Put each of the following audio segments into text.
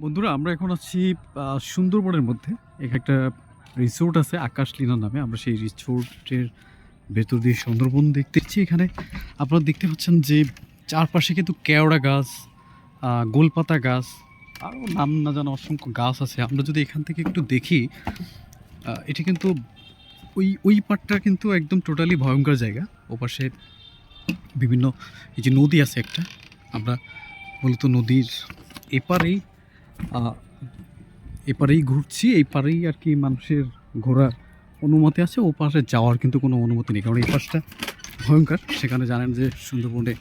বন্ধুরা আমরা এখন আছি সুন্দরবনের মধ্যে। একটা রিসোর্ট আছে আকাশলীনা নামে। আমরা সেই রিসোর্টের ভেতর দিয়ে সুন্দরবন দেখতেছি। এখানে আপনারা দেখতে পাচ্ছেন যে চারপাশে কিন্তু কেওড়া গাছ, গোলপাতা গাছ, আরও নাম না জানা অসংখ্য গাছ আছে। আমরা যদি এখান থেকে একটু দেখি, এটি কিন্তু ওই পাড়টা কিন্তু একদম টোটালি ভয়ঙ্কর জায়গা। ওপাশে বিভিন্ন এই যে নদী আছে একটা, আমরা মূলত নদীর এপারেই এপারেই ঘুরছি। এই পারেই আর কি মানুষের ঘোরার অনুমতি আছে, ও পাশে যাওয়ার কিন্তু কোনো অনুমতি নেই, কারণ এই পাশটা ভয়ঙ্কর। সেখানে জানেন যে সুন্দরবনে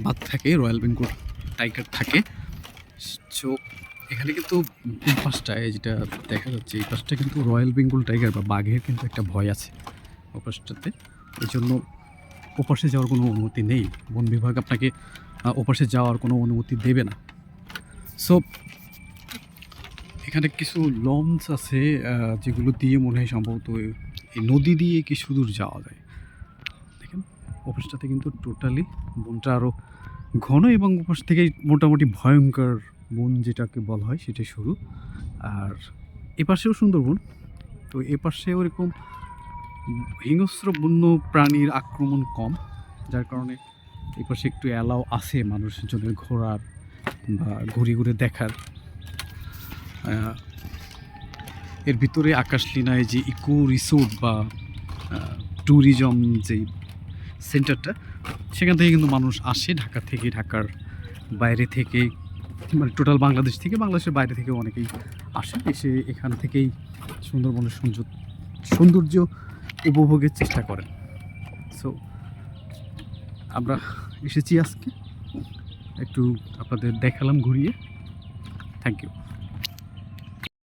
বাঘ থাকে, রয়্যাল বেঙ্গল টাইগার থাকে। সো এখানে কিন্তু এই পাশটায় যেটা দেখা যাচ্ছে, এই পাশটা কিন্তু রয়্যাল বেঙ্গল টাইগার বা বাঘের কিন্তু একটা ভয় আছে ও পাশটাতে। এই জন্য ওপাশে যাওয়ার কোনো অনুমতি নেই। বন বিভাগ আপনাকে ওপাশে যাওয়ার কোনো অনুমতি দেবে না। সো এখানে কিছু লঞ্চ আছে, যেগুলো দিয়ে মনে হয় সম্ভবত এই নদী দিয়ে কিছু দূর যাওয়া যায়। দেখেন অফিসটাতে কিন্তু টোটালি বনটা আরও ঘন, এবং ওপাশ থেকে মোটামুটি ভয়ঙ্কর বন যেটাকে বলা হয় সেটাই শুরু। আর এপাশেও সুন্দরবন, তো এপাশে ওরকম হিংস্র বন্য প্রাণীর আক্রমণ কম, যার কারণে এপাশে একটু অ্যালাও আছে মানুষজনের ঘোরার বা ঘুরে ঘুরে দেখার। এর ভিতরে আকাশলীনায় যে ইকো রিসোর্ট বা ট্যুরিজম যে সেন্টারটা, সেখান থেকে কিন্তু মানুষ আসে ঢাকা থেকে, ঢাকার বাইরে থেকে, মানে টোটাল বাংলাদেশ থেকে, বাংলাদেশের বাইরে থেকেও অনেকেই আসে। এসে এখান থেকেই সুন্দরবনের সৌন্দর্য উপভোগের চেষ্টা করেন। সো আমরা এসেছি আজকে, একটু আপনাদের দেখালাম ঘুরিয়ে। Thank you.